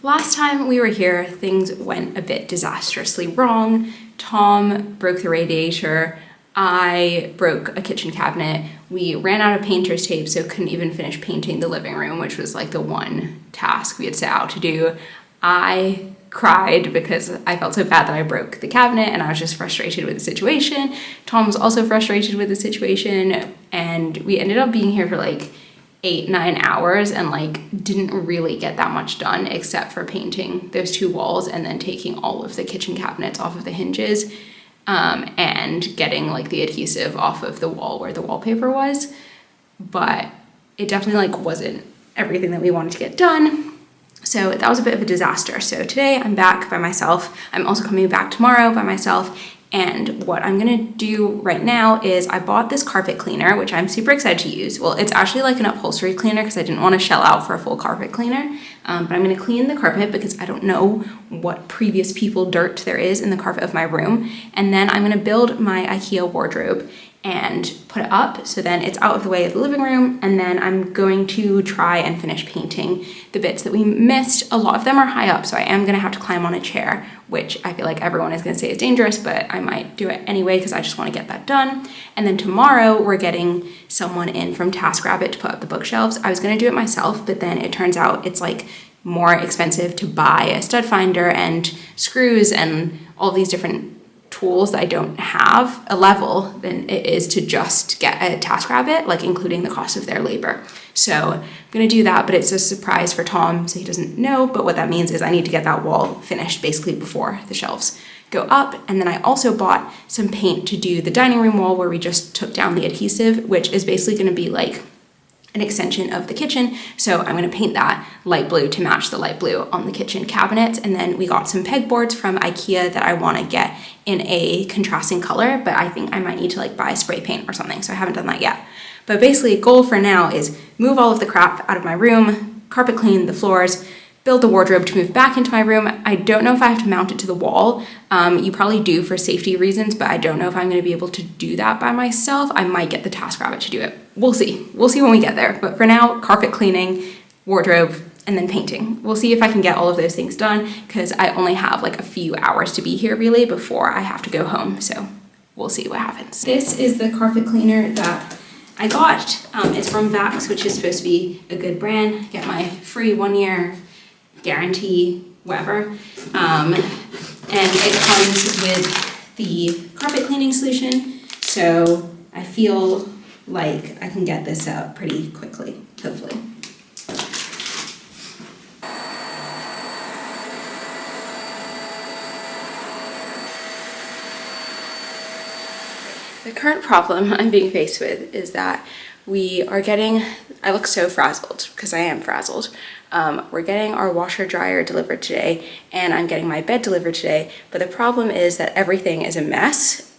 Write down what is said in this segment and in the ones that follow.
Last time we were here, things went a bit disastrously wrong. Tom broke the radiator. I broke a kitchen cabinet. We ran out of painter's tape, so couldn't even finish painting the living room, which was like the one task we had set out to do. I cried because I felt so bad that I broke the cabinet, and I was just frustrated with the situation. Tom was also frustrated with the situation, and we ended up being here for like 8-9 hours and like didn't really get that much done except for painting those 2 walls and then taking all of the kitchen cabinets off of the hinges and getting like the adhesive off of the wall where the wallpaper was. But it definitely like wasn't everything that we wanted to get done. So that was a bit of a disaster. So today I'm back by myself. I'm also coming back tomorrow by myself. And what I'm gonna do right now is I bought this carpet cleaner, which I'm super excited to use. Well, it's actually like an upholstery cleaner because I didn't want to shell out for a full carpet cleaner. But I'm gonna clean the carpet because I don't know what previous people dirt there is in the carpet of my room. And then I'm gonna build my IKEA wardrobe and put it up so then it's out of the way of the living room. And then I'm going to try and finish painting the bits that we missed. A lot of them are high up, so I am gonna have to climb on a chair, which I feel like everyone is gonna say is dangerous, but I might do it anyway because I just wanna get that done. And then tomorrow we're getting someone in from TaskRabbit to put up the bookshelves. I was gonna do it myself, but then it turns out it's like more expensive to buy a stud finder and screws and all these different tools that I don't have a level than it is to just get a TaskRabbit, like including the cost of their labor. So I'm gonna do that, but it's a surprise for Tom, so he doesn't know. But what that means is I need to get that wall finished basically before the shelves go up. And then I also bought some paint to do the dining room wall where we just took down the adhesive, which is basically gonna be like an extension of the kitchen. So I'm gonna paint that light blue to match the light blue on the kitchen cabinets. And then we got some pegboards from IKEA that I wanna get in a contrasting color, but I think I might need to like buy spray paint or something. So I haven't done that yet. But basically goal for now is move all of the crap out of my room, carpet clean the floors, build the wardrobe to move back into my room. I don't know if I have to mount it to the wall. You probably do for safety reasons, but I don't know if I'm gonna be able to do that by myself. I might get the TaskRabbit to do it. We'll see. We'll see when we get there. But for now, carpet cleaning, wardrobe, and then painting. We'll see if I can get all of those things done because I only have like a few hours to be here really before I have to go home. So we'll see what happens. This is the carpet cleaner that I got. It's from Vax, which is supposed to be a good brand. Get my free 1-year guarantee, whatever. And it comes with the carpet cleaning solution. So I feel like I can get this out pretty quickly, hopefully. The current problem I'm being faced with is that we are getting, I look so frazzled because I am frazzled. We're getting our washer dryer delivered today and I'm getting my bed delivered today, but the problem is that everything is a mess.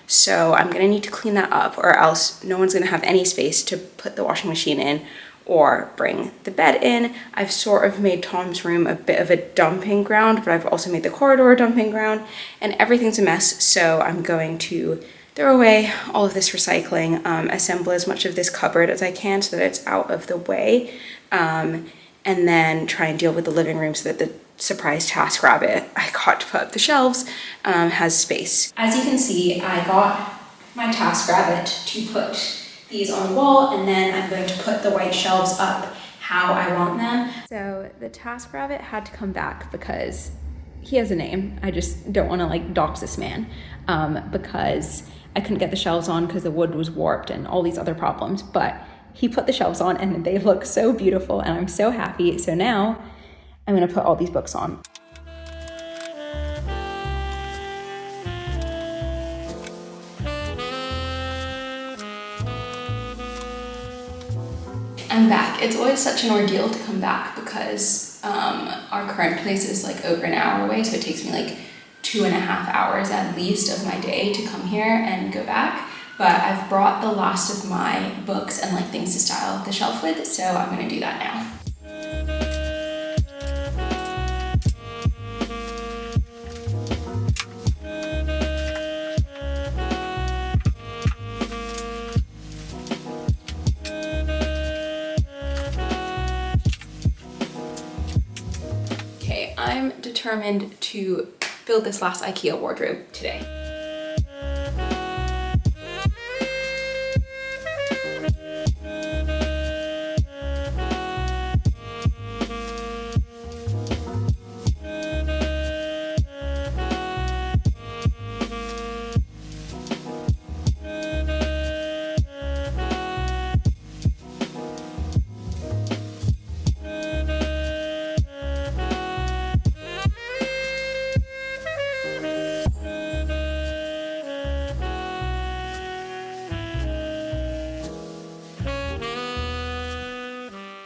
So I'm gonna need to clean that up or else no one's gonna have any space to put the washing machine in or bring the bed in. I've sort of made Tom's room a bit of a dumping ground, but I've also made the corridor a dumping ground and everything's a mess. So I'm going to throw away all of this recycling, assemble as much of this cupboard as I can so that it's out of the way, and then try and deal with the living room so that the surprise TaskRabbit I got to put up the shelves has space. As you can see, I got my TaskRabbit to put these on the wall, and then I'm going to put the white shelves up how I want them. So the TaskRabbit had to come back because he has a name. I just don't want to like dox this man because I couldn't get the shelves on because the wood was warped and all these other problems, but he put the shelves on and they look so beautiful and I'm so happy. So now I'm gonna put all these books on. I'm back. It's always such an ordeal to come back because our current place is like over an hour away, so it takes me like 2.5 hours at least of my day to come here and go back. But I've brought the last of my books and like things to style the shelf with, so I'm gonna do that now. I'm determined to build this last IKEA wardrobe today.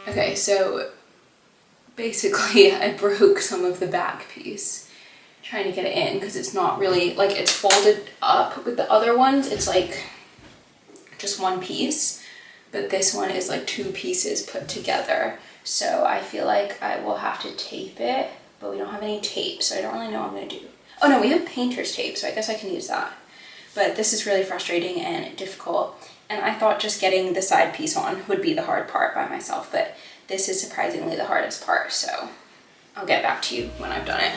Okay, so basically I broke some of the back piece trying to get it in because it's not really, like, it's folded up. With the other ones, it's like just one piece, but this one is like two pieces put together. So I feel like I will have to tape it, but we don't have any tape, so I don't really know what I'm gonna do. Oh no, we have painter's tape, so I guess I can use that. But this is really frustrating and difficult. And I thought just getting the side piece on would be the hard part by myself, but this is surprisingly the hardest part, so I'll get back to you when I've done it.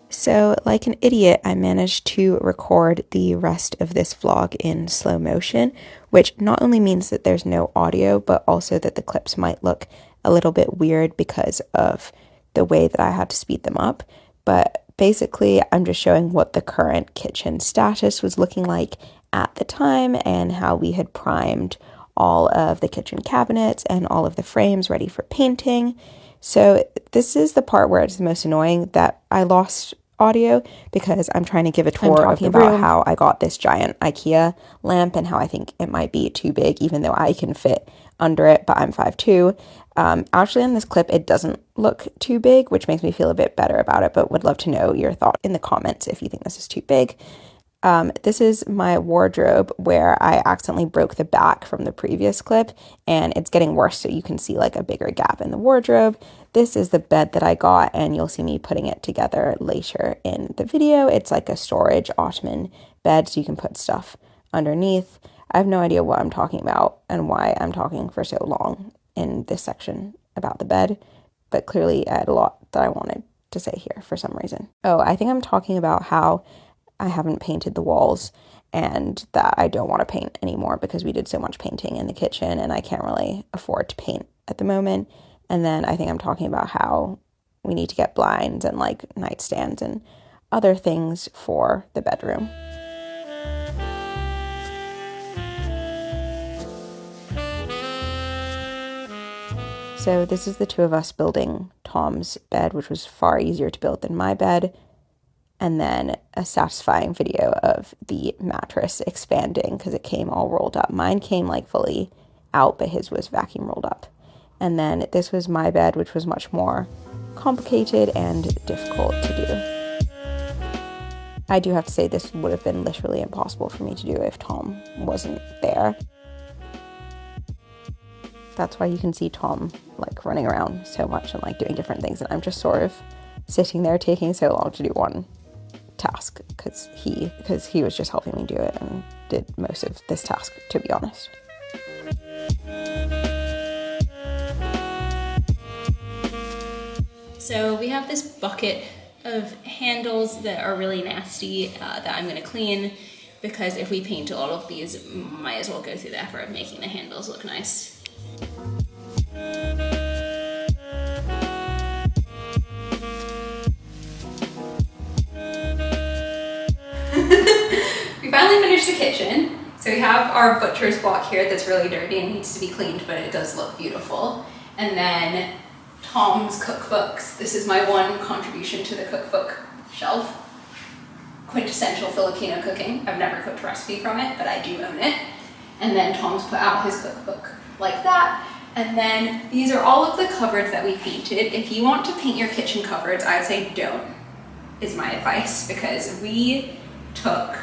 So, like an idiot, I managed to record the rest of this vlog in slow motion, which not only means that there's no audio, but also that the clips might look a little bit weird because of the way that I had to speed them up. But basically, I'm just showing what the current kitchen status was looking like at the time and how we had primed all of the kitchen cabinets and all of the frames ready for painting. So this is the part where it's the most annoying, that I lost audio because I'm trying to give a tour of the room, about how I got this giant IKEA lamp and how I think it might be too big even though I can fit under it, but I'm 5'2". Actually in this clip it doesn't look too big, which makes me feel a bit better about it, but would love to know your thought in the comments if you think this is too big. This is my wardrobe where I accidentally broke the back from the previous clip, and it's getting worse, so you can see like a bigger gap in the wardrobe. This is the bed that I got, and you'll see me putting it together later in the video. It's like a storage ottoman bed, so you can put stuff underneath. I have no idea what I'm talking about and why I'm talking for so long in this section about the bed, but clearly I had a lot that I wanted to say here for some reason. Oh, I think I'm talking about how I haven't painted the walls and that I don't want to paint anymore because we did so much painting in the kitchen and I can't really afford to paint at the moment. And then I think I'm talking about how we need to get blinds and like nightstands and other things for the bedroom. So this is the two of us building Tom's bed, which was far easier to build than my bed. And then a satisfying video of the mattress expanding because it came all rolled up. Mine came like fully out, but his was vacuum rolled up. And then this was my bed, which was much more complicated and difficult to do. I do have to say this would have been literally impossible for me to do if Tom wasn't there. That's why you can see Tom like running around so much and like doing different things, and I'm just sort of sitting there taking so long to do one task because he was just helping me do it and did most of this task, to be honest. So we have this bucket of handles that are really nasty that I'm going to clean because if we paint all of these, might as well go through the effort of making the handles look nice. We finally finished the kitchen. So we have our butcher's block here that's really dirty and needs to be cleaned, but it does look beautiful. And then Tom's cookbooks. This is my one contribution to the cookbook shelf. Quintessential Filipino cooking. I've never cooked a recipe from it, but I do own it. And then Tom's put out his cookbook like that. And then these are all of the cupboards that we painted. If you want to paint your kitchen cupboards, I would say don't, is my advice, because we took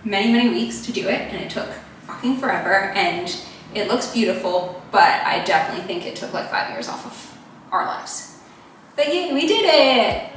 many weeks to do it and it took fucking forever and it looks beautiful, but I definitely think it took like 5 years off of our lives. But yeah, we did it!